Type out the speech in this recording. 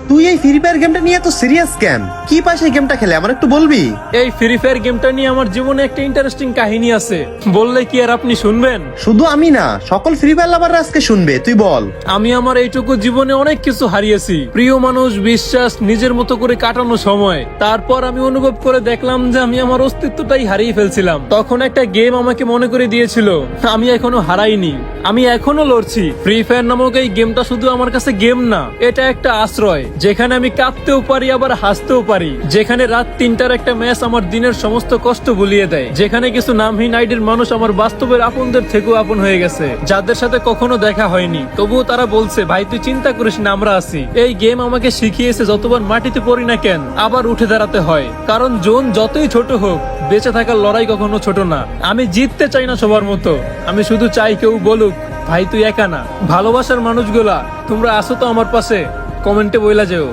তুই এই free fire গেমটা নিয়ে এত সিরিয়াস কেন? কি পাস এই গেমটা খেলে আমার একটু বলবি? এই ফ্রি ফায়ার গেমটা নিয়ে আমার জীবনে একটা ইন্টারেস্টিং কাহিনী আছে, বললে কি আর আপনি শুনবেন? শুধু আমি না, সকল ফ্রি ফায়ার লাভাররা আজকে শুনবে, তুই বল। আমি আমার এইটুকু জীবনে অনেক কিছু হারিয়েছি, প্রিয় মানুষ, বিশ্বাস, নিজের মতো করে কাটানো সময়। তারপর আমি অনুভব করে দেখলাম যে আমি আমার অস্তিত্বটাই হারিয়ে ফেলছিলাম। তখন একটা গেম আমাকে মনে করে দিয়েছিল আমি এখনো হারাইনি, আমি এখনো লড়ছি। ফ্রি ফায়ার নামক এই গেমটা শুধু আমার কাছে গেম না, এটা একটা আশ্রয় যেখানে আমি কাঁদতেও পারি আবার হাসতেও পারি, যেখানে রাত 3টার একটা ম্যাচ আমার দিনের সমস্ত কষ্ট ভুলিয়ে দেয়, যেখানে কিছু নামহীন আইডির মানুষ আমার বাস্তবের আপনদের থেকেও আপন হয়ে গেছে, যাদের সাথে কখনো দেখা হয়নি, তবুও তারা বলছে ভাই তুই চিন্তা করিস না, আমরা আছি। এই গেম আমাকে শিখিয়েছে যতবার মাটিতে পড়ি না কেন আবার উঠে দাঁড়াতে হয়, কারণ জোন যতই ছোট হোক বেঁচে থাকার লড়াই কখনো ছোট না। আমি জিততে চাই না সবার মতো, আমি শুধু চাই কেউ বলুক ভাই তুই একা না। ভালোবাসার মানুষগুলা তোমরা আসো তো আমার পাশে, কমেন্টে বইলা যেও।